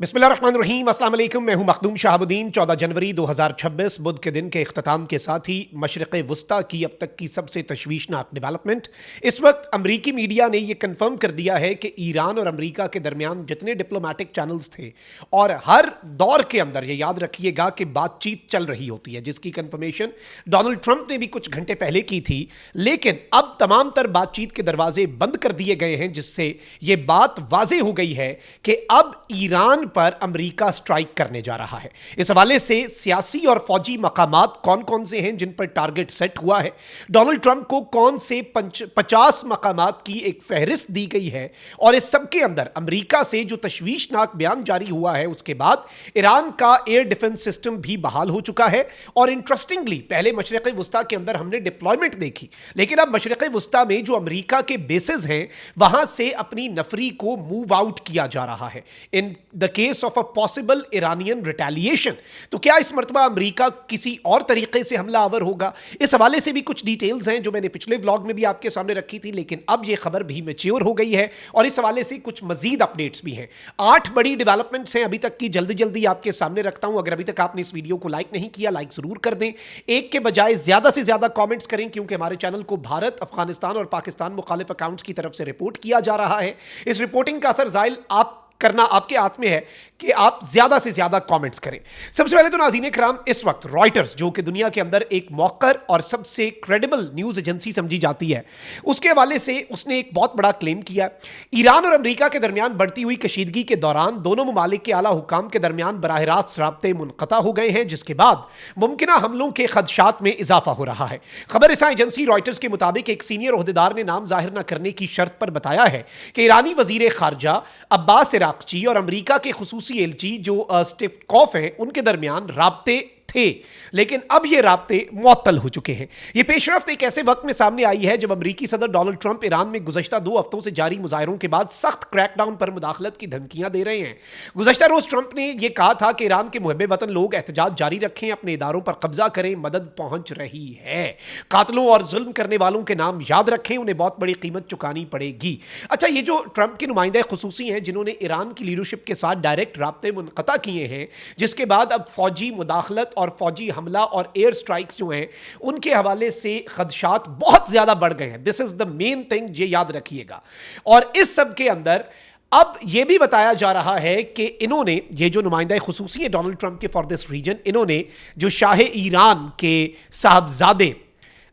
बिस्मिल्लाहिर्रहमानिर्रहीम, अस्सलाम वालेकुम। मैं हूं मखदूम शहाबुद्दीन। 14 जनवरी 2026 बुध के दिन के इख्तिताम के साथ ही मशरिक़ वुस्ता की अब तक की सबसे तशवीशनाक डेवलपमेंट। इस वक्त अमरीकी मीडिया ने यह कन्फर्म कर दिया है कि ईरान और अमरीका के दरमियान जितने डिप्लोमेटिक चैनल्स थे और हर दौर के अंदर यह याद रखिएगा कि बातचीत चल रही होती है, जिसकी कन्फर्मेशन डोनाल्ड ट्रंप ने भी कुछ घंटे पहले की थी, लेकिन अब तमाम तर बातचीत के दरवाजे बंद कर दिए गए हैं, जिससे यह बात वाज़ेह हो गई है कि अब ईरान पर अमेरिका स्ट्राइक करने जा रहा है। इस हवाले से सियासी और फौजी मकामात कौन कौन से हैं जिन पर टारगेट सेट हुआ है, डोनाल्ड ट्रंप को कौन से 50 मकामात की एक फहरिस्त दी गई है, और इस सब के अंदर अमेरिका से जो तशवीशनाक बयान जारी हुआ है उसके बाद ईरान का एयर डिफेंस सिस्टम भी बहाल हो चुका है। और इंटरेस्टिंगली पहले मशरिक़ वुस्ता के अंदर हमने डिप्लॉयमेंट देखी, लेकिन अब मशरिक़ वुस्ता में जो अमेरिका के बेसिस हैं वहां से अपनी नफरी को मूव आउट किया जा रहा है in the case of a possible Iranian retaliation. तो क्या इस मर्तबा अमेरिका किसी और तरीके से हमला आवर होगा? इस हवाले से भी कुछ डिटेल्स हैं जो मैंने पिछले व्लॉग में भी आपके सामने रखी थी, लेकिन अब यह खबर भी मैच्योर हो गई है और इस हवाले से कुछ मजीद अपडेट्स भी हैं। 8 बड़ी डेवलपमेंट्स हैं अभी तक की, जल्दी जल्दी आपके सामने रखता हूं। अगर अभी तक आपने इस वीडियो को लाइक नहीं किया, लाइक जरूर कर दें। एक के बजाय ज्यादा से ज्यादा कॉमेंट्स करें, क्योंकि हमारे चैनल को भारत, अफगानिस्तान और पाकिस्तान मुखालिफ अकाउंट्स की तरफ से रिपोर्ट किया जा रहा है। इस रिपोर्टिंग का असर जाहिर आप करना आपके हाथ में है कि आप ज्यादा से ज्यादा कमेंट्स करें। सबसे पहले तो नाज़रीन इकराम, इस वक्त रॉयटर्स जो कि दुनिया के अंदर एक मौकर और सबसे क्रेडिबल न्यूज एजेंसी समझी जाती है, उसके हवाले से उसने एक बहुत बड़ा क्लेम किया। ईरान और अमेरिका के दरमियान बढ़ती हुई कशीदगी के दौरान दोनों ममालिक के आला हुकाम के दरमियान बराह रास्त राब्ते मुनक़ता हो गए हैं, जिसके बाद मुमकिना हमलों के खदशात में इजाफा हो रहा है। खबर रसां एजेंसी रॉयटर्स के मुताबिक एक सीनियर ओहदेदार ने नाम जाहिर न करने की शर्त पर बताया है कि ईरानी वजीर खारजा अब्बास इराक़ची और अमेरिका के खुसूसी एलची जो स्टीव कॉफ हैं उनके दरमियान राब्ते थे, लेकिन अब ये राब्ते मुअत्तल हो चुके हैं। ये पेशरफ्त एक ऐसे वक्त में सामने आई है जब अमेरिकी सदर डोनाल्ड ट्रंप ईरान में गुज़श्ता 2 हफ्तों से जारी मुजाहरों के बाद सख्त क्रैकडाउन पर मुदाखलत की धमकियां दे रहे हैं। गुज़श्ता रोज ट्रंप ने यह कहा था कि ईरान के मुहब्बे वतन लोग एहतजाज जारी रखें, अपने इदारों पर कब्जा करें, मदद पहुंच रही है। कातलों और जुल्म करने वालों के नाम याद रखें, उन्हें बहुत बड़ी कीमत चुकानी पड़ेगी। अच्छा, ये जो ट्रंप के नुमाइंदे खुसूसी हैं जिन्होंने ईरान की लीडरशिप के साथ डायरेक्ट राब्ते मुनक़ता किए हैं, जिसके बाद अब फौजी मुदाखलत और फौजी हमला और एयर स्ट्राइक्स जो हैं उनके हवाले से खदशात बहुत ज्यादा बढ़ गए हैं। This is the main thing, ये याद रखिएगा। और इस सब के अंदर अब यह भी बताया जा रहा है कि इन्होंने, ये जो नुमाइंदा खुसूसी है डोनाल्ड ट्रंप के फॉर दिस रीजन, इन्होंने जो शाह ईरान के साहबजादे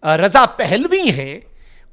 रजा पहलवी हैं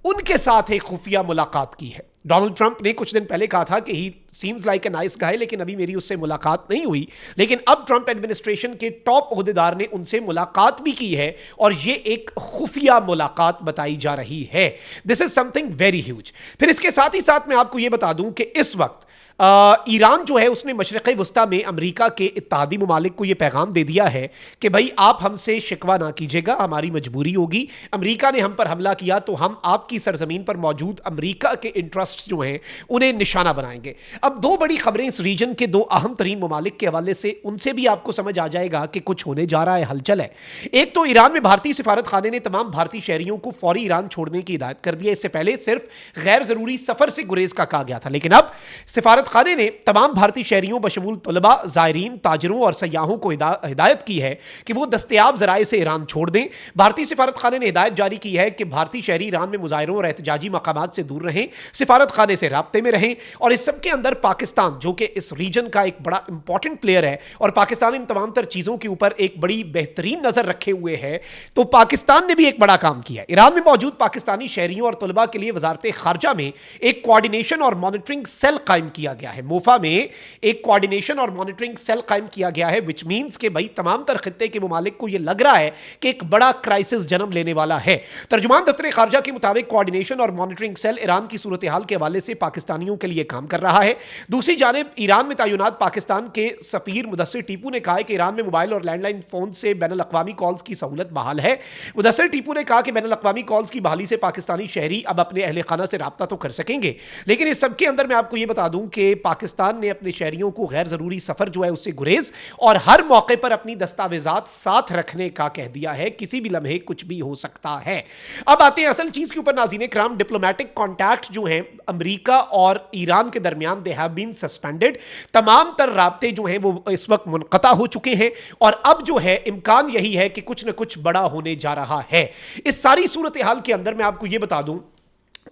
उनके साथ एक खुफिया मुलाकात की है। डोनाल्ड ट्रंप ने कुछ दिन पहले कहा था कि ही seems like a nice guy, लेकिन अभी मेरी उससे मुलाकात नहीं हुई। लेकिन अब ट्रंप एडमिनिस्ट्रेशन के टॉप ओहदेदार ने उनसे मुलाकात भी की है और यह एक खुफिया मुलाकात बताई जा रही है। This is something very huge. फिर इसके साथ ही साथ मैं आपको यह बता दूं कि इस वक्त ईरान जो है उसने मशरिक़ वुस्ता में अमेरिका के इत्तेहादी ममालिक को यह पैगाम दे दिया है कि भाई आप हमसे शिकवा ना कीजिएगा, हमारी मजबूरी होगी। अमेरिका ने हम पर हमला किया तो हम आपकी सरजमीन पर मौजूद अमेरिका के इंटरेस्ट जो हैं उन्हें निशाना बनाएंगे। अब 2 बड़ी खबरें इस रीजन के 2 अहम तरीन ममालिक के हवाले से, उनसे भी आपको समझ आ जाएगा कि कुछ होने जा रहा है, हलचल है। एक तो ईरान में भारतीय सिफारत खाने ने तमाम भारतीय शहरियों को फौरी ईरान छोड़ने की हिदायत कर दी है। इससे पहले सिर्फ गैर जरूरी सफर से गुरेज का कहा गया था, लेकिन अब सिफारत खाने ने तमाम भारतीय शहरियों बशमूल तलबा, जायरीन, ताजरों और सयाहों को हिदायत की है कि वो दस्तयाब जराए से ईरान छोड़ दें। भारतीय सिफारत खाने ने हिदायत जारी की है कि भारतीय शहरी ईरान में मुजाहिरों और एहतजाजी मकामात से दूर रहें, सिफारत खाने से राब्ते में रहें। और इस सब के अंदर पाकिस्तान जो कि इस रीजन का एक बड़ा इंपॉर्टेंट प्लेयर है और पाकिस्तान इन तमाम तर चीजों के ऊपर एक बड़ी बेहतरीन नजर रखे हुए है, तो पाकिस्तान ने भी एक बड़ा काम किया। ईरान में मौजूद पाकिस्तानी शहरियों और तलबा के लिए वजारत खारजा में एक कोऑर्डिनेशन और मॉनिटरिंग सेल कायम किया गया है। मोफा में एक कोऑर्डिनेशन और मॉनिटरिंग सेल कायम किया गया है, विच मींस के भाई तमाम तर खित्ते के मुमालिक को यह लग रहा है कि एक बड़ा क्राइसिस जन्म लेने वाला है। तर्जुमान दफ्तर खारजा के मुताबिक कोऑर्डिनेशन और मॉनिटरिंग सेल ईरान की सूरत हाल के हवाले से पाकिस्तानियों के लिए काम कर रहा है। दूसरी जानिब ईरान में तैनात पाकिस्तान के सफीर मुदस्सिर टीपू ने कहा है कि ईरान में मोबाइल और लैंडलाइन फोन से बैनुल अक़वामी कॉल्स की सहूलत बहाल है। मुदस्सिर टीपू ने कहा कि बैनुल अक़वामी कॉल्स की बहाली से पाकिस्तानी शहरी अब अपने अहले खाना से राब्ता तो कर सकेंगे, लेकिन इस सबके अंदर मैं आपको यह बता दूं कि पाकिस्तान ने अपने शहरियों को गैर जरूरी सफर जो है उससे गुरेज और हर मौके पर अपनी दस्तावेजात साथ रखने का कह दिया है। किसी भी लम्हे कुछ भी हो सकता है। अब आते हैं असल चीज के ऊपर नाज़रीन इकराम। डिप्लोमेटिक कॉन्टैक्ट जो हैं अमेरिका और ईरान के दरमियान दे हैव बीन सस्पेंडेड। तमाम तर राब्ते जो हैं वो इस वक्त मुनक़ता हो चुके हैं और अब जो है इम्कान यही है कि कुछ न कुछ बड़ा होने जा रहा है। इस सारी सूरत हाल के अंदर मैं आपको यह बता दूं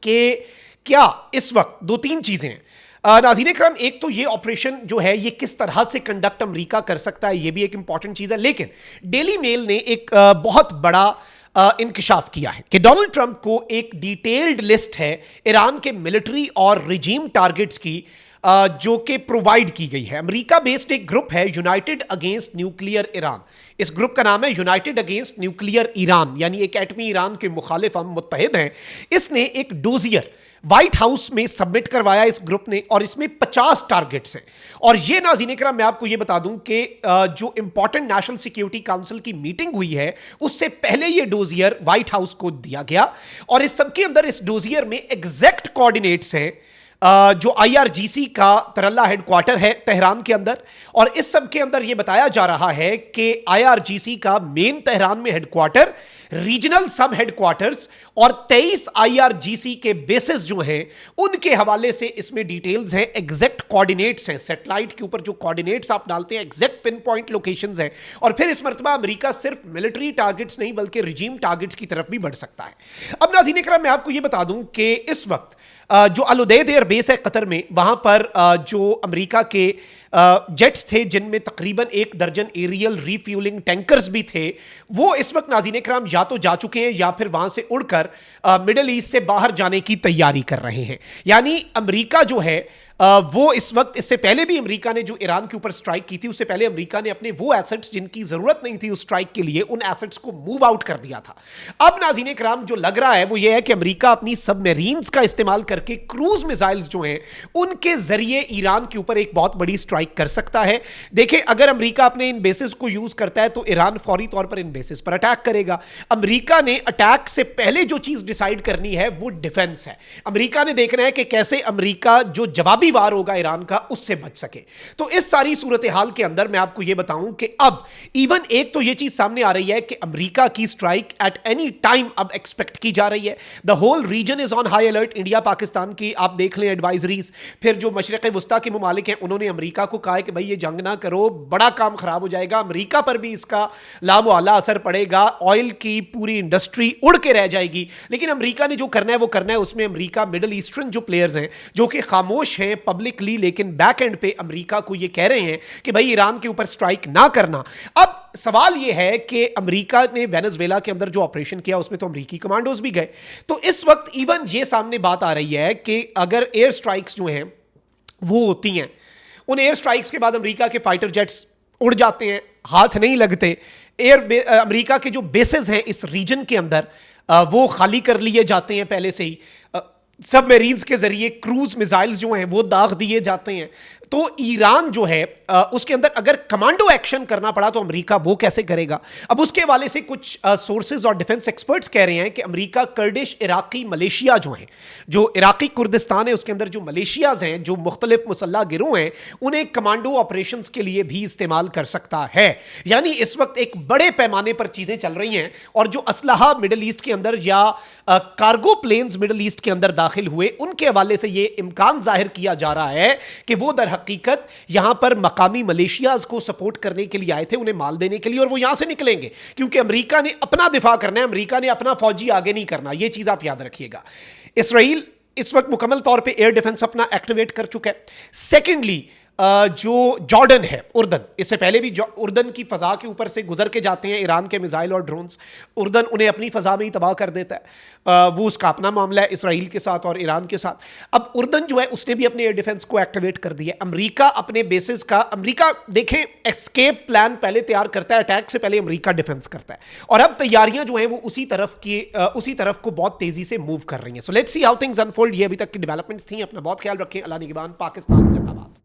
कि क्या इस वक्त दो तीन चीजें हैं नाज़रीन करम। एक तो ये ऑपरेशन जो है ये किस तरह से कंडक्ट अमेरिका कर सकता है, ये भी एक इंपॉर्टेंट चीज है। लेकिन डेली मेल ने एक बहुत बड़ा इंकशाफ किया है कि डोनाल्ड ट्रंप को एक डिटेल्ड लिस्ट है ईरान के मिलिट्री और रिजीम टारगेट्स की जो कि प्रोवाइड की गई है। अमेरिका बेस्ड एक ग्रुप है यूनाइटेड अगेंस्ट न्यूक्लियर ईरान। इस ग्रुप का नाम है यूनाइटेड अगेंस्ट न्यूक्लियर ईरान, यानी एक एटमी ईरान के मुखालिफ हम मुत्तहिद हैं। इसने एक डोजियर व्हाइट हाउस में सबमिट करवाया इस ग्रुप ने और इसमें 50 टारगेट्स हैं। और ये नाज़रीन इकराम मैं आपको ये बता दूं कि जो इंपॉर्टेंट नेशनल सिक्योरिटी काउंसिल की मीटिंग हुई है उससे पहले ये डोजियर व्हाइट हाउस को दिया गया और इस सबके अंदर इस डोजियर में एग्जैक्ट कोऑर्डिनेट्स हैं जो आईआरजीसी का तरल्ला हेडक्वार्टर है तेहरान के अंदर। और इस सब के अंदर यह बताया जा रहा है कि आईआरजीसी का मेन तेहरान में हेडक्वार्टर, रीजनल सब हेडक्वार्टर्स और 23 आईआरजीसी के बेसिस जो हैं उनके हवाले से इसमें डिटेल्स हैं, एग्जैक्ट कोऑर्डिनेट्स हैं। सैटेलाइट के ऊपर जो कोऑर्डिनेट्स आप डालते हैं एग्जैक्ट पिन पॉइंट लोकेशंस हैं। और फिर इस मरतबा अमेरिका सिर्फ मिलिट्री टारगेट्स नहीं बल्कि रिजीम टारगेट्स की तरफ भी बढ़ सकता है। अब नाज़रीन इकराम मैं आपको यह बता दूं कि इस वक्त जो अल-उदैद एयर बेस है कतर में, वहां पर जो अमेरिका के जेट्स थे जिनमें तकरीबन 1 दर्जन एरियल रीफ्यूलिंग टैंकर्स भी थे, वो इस वक्त नाज़रीन इकराम या तो जा चुके हैं या फिर वहां से उड़कर मिडिल ईस्ट से बाहर जाने की तैयारी कर रहे हैं। यानी अमेरिका जो है वो इस वक्त, इससे पहले भी अमेरिका ने जो ईरान के ऊपर स्ट्राइक की थी उससे पहले अमेरिका ने अपने वो एसेट्स जिनकी जरूरत नहीं थी उस स्ट्राइक के लिए, उन एसेट्स को मूव आउट कर दिया था। अब नाज़रीन इकराम जो लग रहा है वो ये है कि अमेरिका अपनी सबमरीन्स का इस्तेमाल करके क्रूज मिसाइल्स जो हैं उनके जरिए ईरान के ऊपर एक बहुत बड़ी स्ट्राइक कर सकता है। देखिए, अगर अमेरिका अपने इन बेसिस को यूज करता है तो ईरान फौरी तौर पर इन बेसिस पर अटैक करेगा। अमेरिका ने अटैक से पहले जो चीज डिसाइड करनी है वो डिफेंस है। अमेरिका ने देखना है कि कैसे अमेरिका जो जवाबी वार होगा ईरान का उससे बच सके। तो इस सारी सूरत हाल के अंदर मैं आपको यह बताऊं कि अब इवन एक तो यह चीज सामने आ रही है कि अमेरिका की स्ट्राइक एट एनी टाइम अब एक्सपेक्ट की जा रही है। The whole region is on high alert. India Pakistan की आप देख लें एडवाइजरीज, फिर जो मशरिक वस्ता के मुमालिक हैं उन्होंने अमेरिका को कहा है कि भाई ये जंग ना करो, बड़ा काम खराब हो जाएगा, अमेरिका पर भी इसका लामुआला असर पड़ेगा, ऑयल की पूरी इंडस्ट्री उड़ के रह जाएगी। लेकिन अमेरिका ने जो करना है वो करना है। उसमें अमेरिका मिडिल ईस्टर्न जो प्लेयर्स हैं जो कि खामोश हैं पब्लिकली, लेकिन बैक एंड पे अमेरिका को ये कह रहे हैं कि भाई ईरान के ऊपर स्ट्राइक ना करना। अब सवाल यह है कि अमेरिका ने वेनेजुएला के अंदर जो ऑपरेशन किया उसमें तो अमेरिकी कमांडोज भी गए। तो इस वक्त इवन ये सामने बात आ रही है कि अगर एयर स्ट्राइक्स जो हैं वो होती हैं, उन एयर स्ट्राइक्स के बाद अमेरिका के फाइटर जेट्स उड़ जाते हैं, हाथ नहीं लगते। अमेरिका के जो बेसेस हैं इस रीजन के अंदर वो खाली कर लिए जाते हैं पहले से ही। सबमरीन्स के जरिए क्रूज मिसाइल्स जो हैं वो दाग दिए जाते हैं। तो ईरान जो है उसके अंदर अगर कमांडो एक्शन करना पड़ा तो अमेरिका वो कैसे करेगा। अब उसके हवाले से कुछ सोर्सेज और डिफेंस एक्सपर्ट्स कह रहे हैं कि अमेरिका कर्डिश इराकी मलेशिया जो हैं, जो इराकी कुर्दिस्तान है उसके अंदर जो मलेशियाज हैं, जो मुख्तलिफ मुसल्ला गिरोह हैं, उन्हें कमांडो ऑपरेशंस के लिए भी इस्तेमाल कर सकता है। यानी इस वक्त एक बड़े पैमाने पर चीजें चल रही हैं और जो असलहा मिडिल ईस्ट के अंदर या कार्गो प्लेन्स मिडिल ईस्ट के अंदर दाखिल हुए उनके हवाले से यह इम्कान जाहिर किया जा रहा है कि वो दर हकीकत यहां पर मकामी मलेशियाज को सपोर्ट करने के लिए आए थे, उन्हें माल देने के लिए, और वो यहां से निकलेंगे क्योंकि अमेरिका ने अपना दिफा करना है, अमेरिका ने अपना फौजी आगे नहीं करना। यह चीज आप याद रखिएगा। इसराइल इस वक्त मुकम्मल तौर पे एयर डिफेंस अपना एक्टिवेट कर चुका है। सेकेंडली जो जॉर्डन है, उर्दन, इससे पहले भी उर्दन की फजा के ऊपर से गुजर के जाते हैं ईरान के मिसाइल और ड्रोन्स, उर्दन उन्हें अपनी फजा में ही तबाह कर देता है। वो उसका अपना मामला है इसराइल के साथ और ईरान के साथ। अब उर्दन जो है उसने भी अपने एयर डिफेंस को एक्टिवेट कर दिया। अमेरिका अपने बेसिस का, अमेरिका देखें एस्केप प्लान पहले तैयार करता है, अटैक से पहले अमेरिका डिफेंस करता है, और अब तैयारियां जो हैं वो उसी तरफ को बहुत तेजी से मूव कर रही हैं। So let's see how things unfold. ये अभी तक की डेवलपमेंट्स थी। अपना बहुत ख्याल रखें। अल्लाह निगहबान। पाकिस्तान जिंदाबाद।